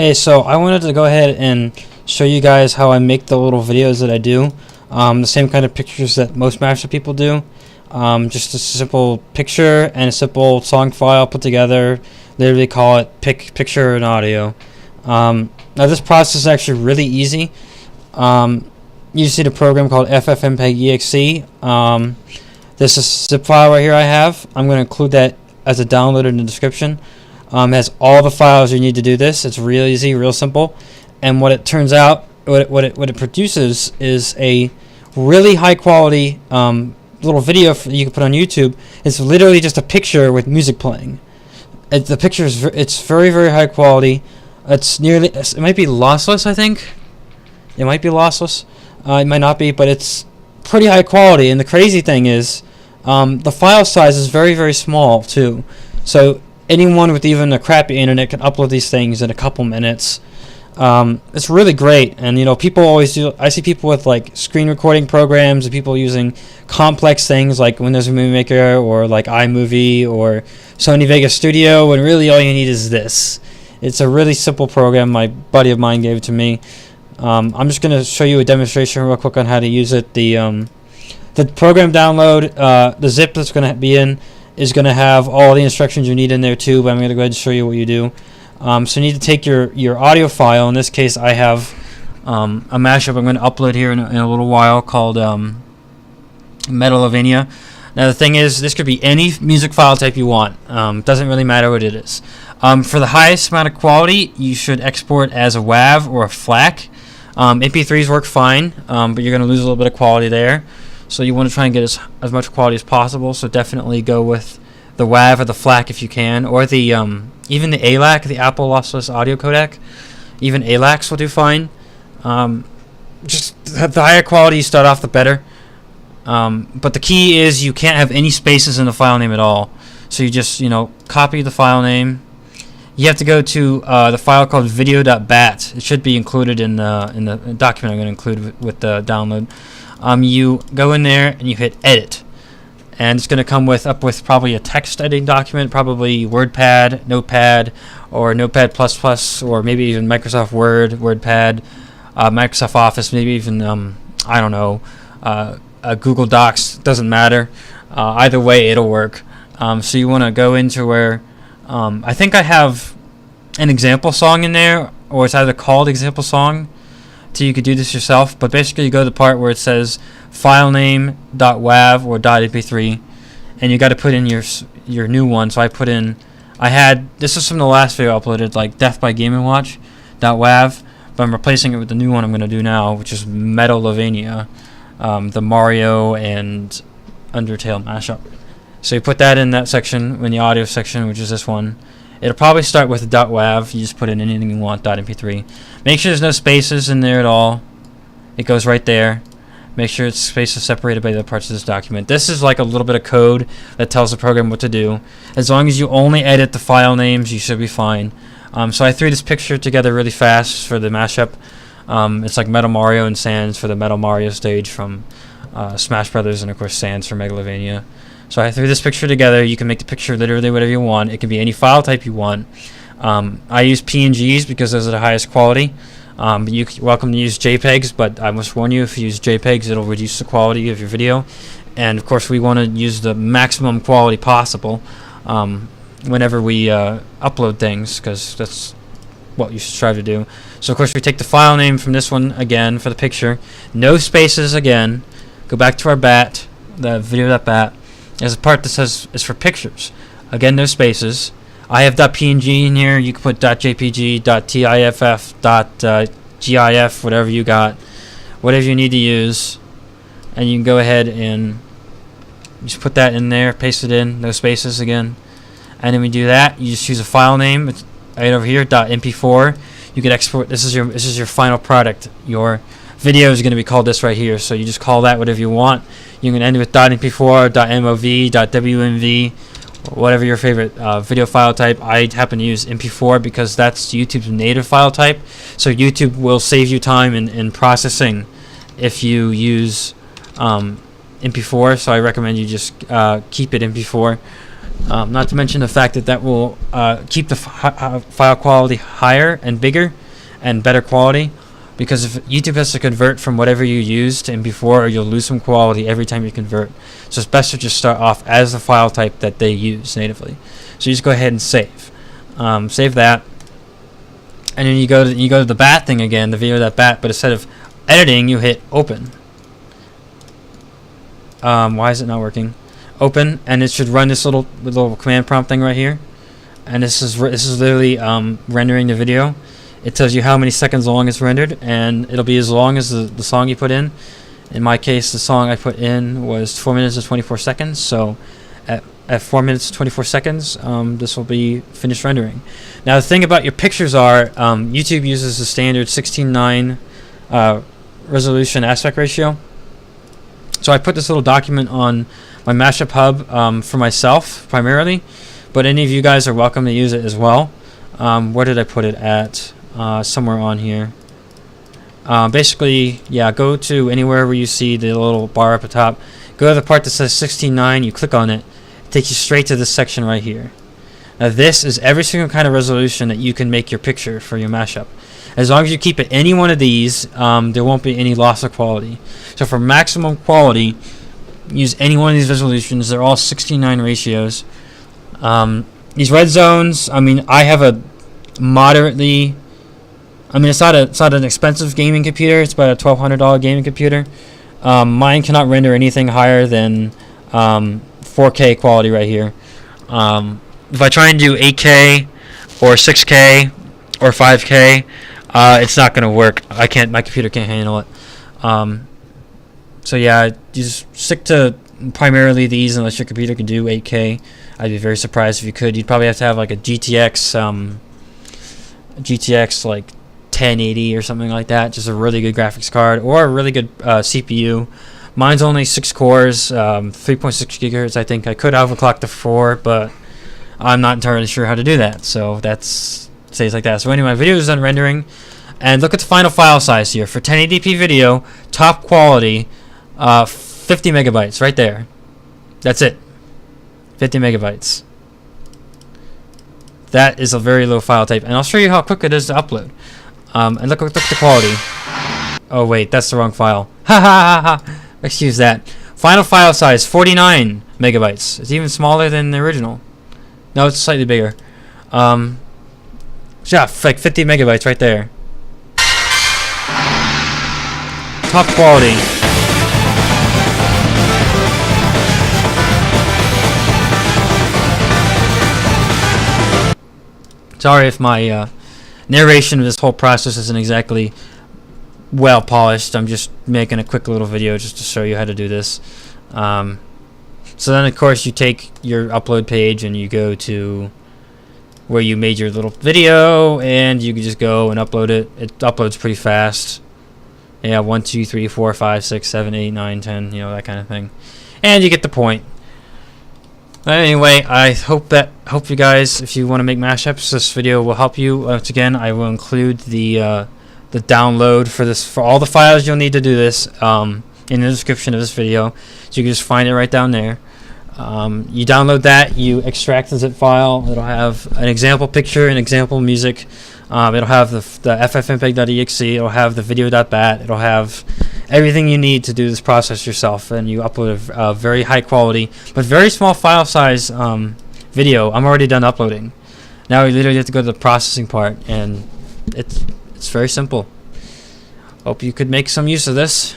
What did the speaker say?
Hey, so I wanted to go ahead and show you guys how I make the little videos that I do. The same kind of pictures that most Mashup people do. Just a simple picture and a simple song file put together. Literally call it picture and audio. Now this process is actually really easy. You just need a program called FFmpeg-exe. This is a zip file right here I have. I'm going to include that as a download in the description. It has all the files you need to do this. It's real easy, real simple. And what it turns out, what it produces is a really high quality little video you can put on YouTube. It's literally just a picture with music playing. The picture is it's very, very high quality. It might be lossless, I think. It might be lossless. It might not be, but it's pretty high quality. And the crazy thing is, the file size is very, very small too. So anyone with even a crappy internet can upload these things in a couple minutes. It's really great, and people always do. I see people with like screen recording programs and people using complex things like Windows Movie Maker or like iMovie or Sony Vegas Studio, when really all you need is this. It's a really simple program. My buddy of mine gave it to me. I'm just going to show you a demonstration real quick on how to use it. The program download, the zip that's going to be in is going to have all the instructions you need in there too, but I'm going to go ahead and show you what you do. So you need to take your audio file. In this case, I have a mashup I'm going to upload here in a little while called Metallovania. Now the thing is, this could be any music file type you want. Doesn't really matter what it is. For the highest amount of quality, you should export as a WAV or a FLAC. MP3s work fine, but you're going to lose a little bit of quality there. So you want to try and get as much quality as possible. So definitely go with the WAV or the FLAC if you can, or the even the ALAC, the Apple Lossless Audio Codec. Even ALACs will do fine. Just the higher quality you start off, the better. But the key is you can't have any spaces in the file name at all. So you just copy the file name. You have to go to the file called video.bat. It should be included in the document I'm going to include with the download. You go in there and you hit edit, and it's going to come up with probably a text editing document, probably WordPad, Notepad, or Notepad++, or maybe even Microsoft Word, WordPad, Microsoft Office, maybe even I don't know, Google Docs. Doesn't matter. Either way, it'll work. So you want to go into where I think I have an example song in there, or it's either called example song. So you could do this yourself, but basically you go to the part where it says file name .wav or .mp3, and you got to put in your new one. So I put in, this is from the last video I uploaded, like Death by Game & Watch .wav, but I'm replacing it with the new one I'm going to do now, which is Metallovania, the Mario and Undertale mashup. So you put that in that section, in the audio section, which is this one. It'll probably start with .wav. You just put in anything you want, .mp3. Make sure there's no spaces in there at all. It goes right there. Make sure its spaces separated by the parts of this document. This is like a little bit of code that tells the program what to do. As long as you only edit the file names, you should be fine. So I threw this picture together really fast for the mashup. It's like Metal Mario and Sans for the Metal Mario stage from Smash Brothers, and of course Sans for Megalovania. So I threw this picture together. You can make the picture literally whatever you want. It can be any file type you want. I use PNGs because those are the highest quality. You're welcome to use JPEGs, but I must warn you, if you use JPEGs, it'll reduce the quality of your video. And of course, we want to use the maximum quality possible whenever we upload things, because that's what you should strive to do. So of course, we take the file name from this one again for the picture. No spaces again. Go back to our bat, the video.bat. There's a part that says it's for pictures. Again, no spaces. I have .png in here. You can put .jpg, .tiff, .gif, whatever you got, whatever you need to use, and you can go ahead and just put that in there, paste it in, no spaces again, and then we do that. You just choose a file name. It's right over here, .mp4. You can export. This is your final product. Your video is going to be called this right here. So you just call that whatever you want. You can end it with .mp4, .mov, .wmv, whatever your favorite video file type. I happen to use MP4 because that's YouTube's native file type. So YouTube will save you time in processing if you use MP4. So I recommend you just keep it MP4. Not to mention the fact that that will keep the file quality higher and bigger and better quality, because if YouTube has to convert from whatever you used in before, you'll lose some quality every time you convert. So it's best to just start off as the file type that they use natively. So you just go ahead and save. Save that, and then you go to the bat thing again, the video.bat, but instead of editing, you hit open. Why is it not working? Open, and it should run this little command prompt thing right here, and this is literally rendering the video. It tells you how many seconds long it's rendered, and it'll be as long as the song you put in. In my case, the song I put in was 4 minutes and 24 seconds, so at 4 minutes and 24 seconds, this will be finished rendering. Now the thing about your pictures are, YouTube uses the standard 16:9 resolution aspect ratio. So I put this little document on my Mashup hub for myself primarily, but any of you guys are welcome to use it as well. Where did I put it at? Somewhere on here. Basically, yeah, go to anywhere where you see the little bar up the top. Go to the part that says 16:9. You click on it. It takes you straight to this section right here. Now this is every single kind of resolution that you can make your picture for your mashup. As long as you keep it any one of these, there won't be any loss of quality. So for maximum quality, use any one of these resolutions. They're all 16:9 ratios. These red zones, I mean, I have a moderately, I mean, it's not an expensive gaming computer. It's about a $1,200 gaming computer. Mine cannot render anything higher than 4K quality right here. If I try and do 8K or 6K or 5K, it's not going to work. My computer can't handle it. So yeah, you just stick to primarily these unless your computer can do 8K. I'd be very surprised if you could. You'd probably have to have like a GTX like 1080 or something like that, just a really good graphics card or a really good CPU. Mine's only 6 cores, 3.6 gigahertz. I think I could overclock to 4, but I'm not entirely sure how to do that. So that's stays like that. So anyway, my video is done rendering, and look at the final file size here for 1080p video, top quality, 50 megabytes right there. That's it. 50 megabytes. That is a very low file type, and I'll show you how quick it is to upload. And look at the quality. Oh wait, that's the wrong file. Ha ha ha ha. Excuse that. Final file size 49 megabytes. It's even smaller than the original. No, it's slightly bigger. Yeah, like 50 megabytes right there. Top quality. Sorry if my narration of this whole process isn't exactly well polished. I'm just making a quick little video just to show you how to do this. So then of course you take your upload page and you go to where you made your little video, and you can just go and upload it. It uploads pretty fast. Yeah, 1, 2, 3, 4, 5, 6, 7, 8, 9, 10, you know, that kind of thing. And you get the point. Anyway, I hope you guys, if you want to make mashups, this video will help you. Once again, I will include the download for all the files you'll need to do this in the description of this video, so you can just find it right down there. You download that, you extract the zip file. It'll have an example picture, an example music. It'll have the ffmpeg.exe. It'll have the video.bat. It'll have everything you need to do this process yourself, and you upload a very high quality but very small file size video. I'm already done uploading. Now we literally have to go to the processing part, and it's very simple. Hope you could make some use of this.